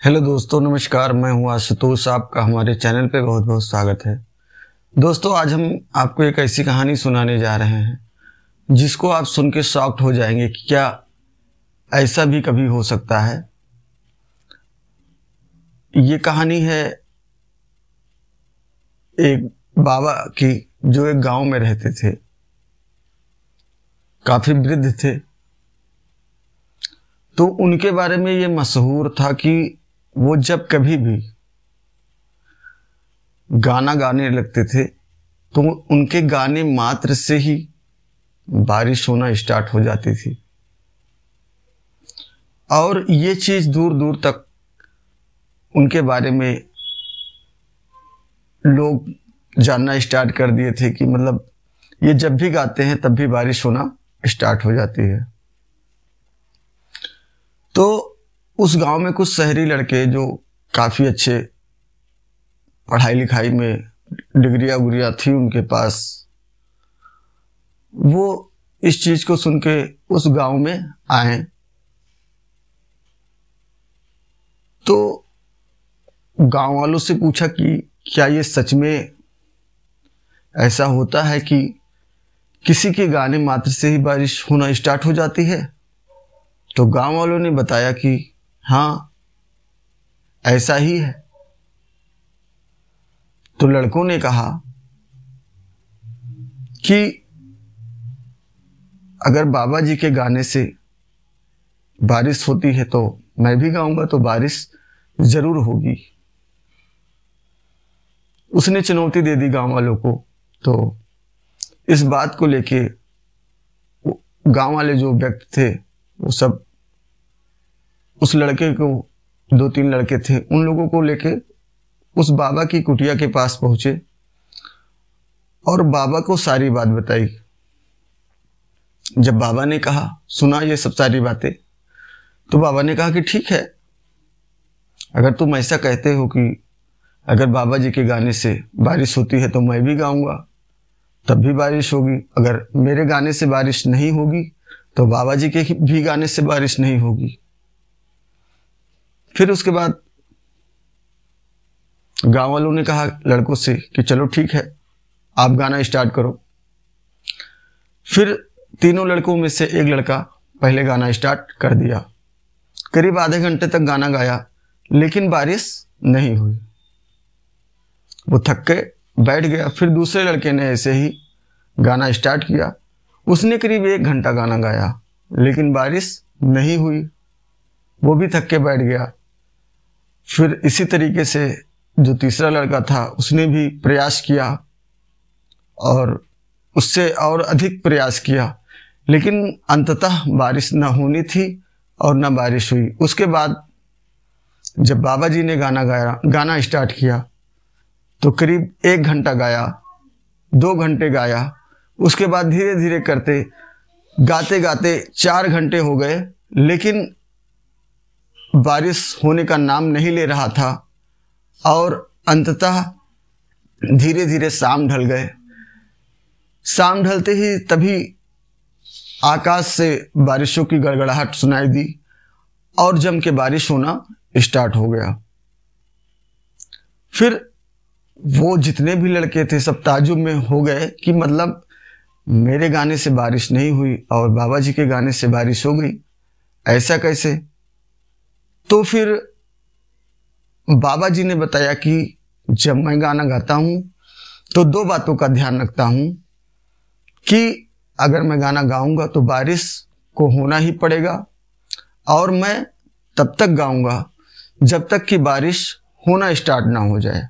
Hello दोस्तों, नमस्कार। मैं हूं आशुतोष। आपका हमारे चैनल पे बहुत बहुत स्वागत है। दोस्तों, आज हम आपको एक ऐसी कहानी सुनाने जा रहे हैं जिसको आप सुन के शॉक्ड हो जाएंगे कि क्या ऐसा भी कभी हो सकता है। ये कहानी है एक बाबा की जो एक गांव में रहते थे, काफी वृद्ध थे। तो उनके बारे में ये मशहूर था कि वो जब कभी भी गाना गाने लगते थे तो उनके गाने मात्र से ही बारिश होना स्टार्ट हो जाती थी। और ये चीज दूर दूर तक उनके बारे में लोग जानना स्टार्ट कर दिए थे कि मतलब ये जब भी गाते हैं तब भी बारिश होना स्टार्ट हो जाती है। तो उस गांव में कुछ शहरी लड़के जो काफ़ी अच्छे पढ़ाई लिखाई में डिग्रियाँ उग्रियाँ थी उनके पास, वो इस चीज़ को सुन के उस गांव में आए। तो गांव वालों से पूछा कि क्या ये सच में ऐसा होता है कि किसी के गाने मात्र से ही बारिश होना स्टार्ट हो जाती है। तो गांव वालों ने बताया कि हाँ, ऐसा ही है। तो लड़कों ने कहा कि अगर बाबा जी के गाने से बारिश होती है तो मैं भी गाऊंगा तो बारिश जरूर होगी। उसने चुनौती दे दी गांव वालों को। तो इस बात को लेके गांव वाले जो व्यक्ति थे वो सब उस लड़के को, 2-3 लड़के थे, उन लोगों को लेके उस बाबा की कुटिया के पास पहुंचे और बाबा को सारी बात बताई। जब बाबा ने कहा, सुना ये सब सारी बातें, तो बाबा ने कहा कि ठीक है, अगर तुम ऐसा कहते हो कि अगर बाबा जी के गाने से बारिश होती है तो मैं भी गाऊंगा तब भी बारिश होगी। अगर मेरे गाने से बारिश नहीं होगी तो बाबा जी के भी गाने से बारिश नहीं होगी। फिर उसके बाद गांव वालों ने कहा लड़कों से कि चलो ठीक है, आप गाना स्टार्ट करो। फिर तीनों लड़कों में से एक लड़का पहले गाना स्टार्ट कर दिया। करीब आधे घंटे तक गाना गाया लेकिन बारिश नहीं हुई। वो थक के बैठ गया। फिर दूसरे लड़के ने ऐसे ही गाना स्टार्ट किया। उसने करीब 1 घंटा गाना गाया लेकिन बारिश नहीं हुई। वो भी थक के बैठ गया। फिर इसी तरीके से जो तीसरा लड़का था उसने भी प्रयास किया और उससे और अधिक प्रयास किया, लेकिन अंततः बारिश ना होनी थी और ना बारिश हुई। उसके बाद जब बाबा जी ने गाना स्टार्ट किया तो करीब 1 घंटा गाया, 2 घंटे गाया। उसके बाद धीरे धीरे करते गाते गाते 4 घंटे हो गए लेकिन बारिश होने का नाम नहीं ले रहा था। और अंततः धीरे धीरे शाम ढल गए। शाम ढलते ही तभी आकाश से बारिशों की गड़गड़ाहट सुनाई दी और जम के बारिश होना स्टार्ट हो गया। फिर वो जितने भी लड़के थे सब ताज्जुब में हो गए कि मतलब मेरे गाने से बारिश नहीं हुई और बाबा जी के गाने से बारिश हो गई, ऐसा कैसे। तो फिर बाबा जी ने बताया कि जब मैं गाना गाता हूँ तो 2 बातों का ध्यान रखता हूँ कि अगर मैं गाना गाऊंगा तो बारिश को होना ही पड़ेगा और मैं तब तक गाऊंगा जब तक कि बारिश होना स्टार्ट ना हो जाए।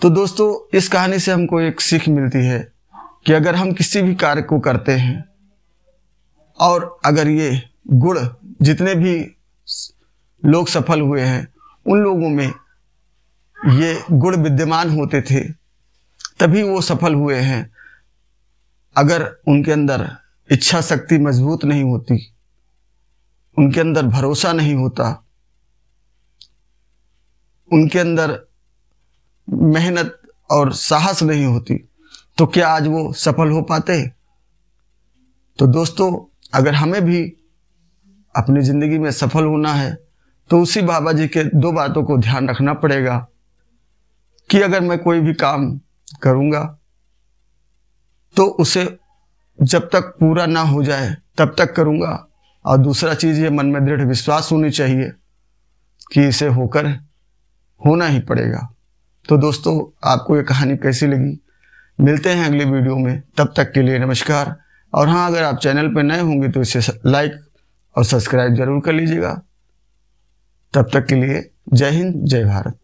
तो दोस्तों, इस कहानी से हमको एक सीख मिलती है कि अगर हम किसी भी कार्य को करते हैं और अगर ये गुण जितने भी लोग सफल हुए हैं उन लोगों में ये गुण विद्यमान होते थे तभी वो सफल हुए हैं। अगर उनके अंदर इच्छा शक्ति मजबूत नहीं होती, उनके अंदर भरोसा नहीं होता, उनके अंदर मेहनत और साहस नहीं होती, तो क्या आज वो सफल हो पाते। तो दोस्तों, अगर हमें भी अपनी ज़िंदगी में सफल होना है तो उसी बाबा जी के 2 बातों को ध्यान रखना पड़ेगा कि अगर मैं कोई भी काम करूँगा तो उसे जब तक पूरा ना हो जाए तब तक करूँगा। और दूसरा चीज़ ये, मन में दृढ़ विश्वास होनी चाहिए कि इसे होना ही पड़ेगा। तो दोस्तों, आपको ये कहानी कैसी लगी? मिलते हैं अगली वीडियो में, तब तक के लिए नमस्कार। और हाँ, अगर आप चैनल पर नए होंगे तो इसे लाइक और सब्सक्राइब जरूर कर लीजिएगा। तब तक के लिए जय हिंद, जय भारत।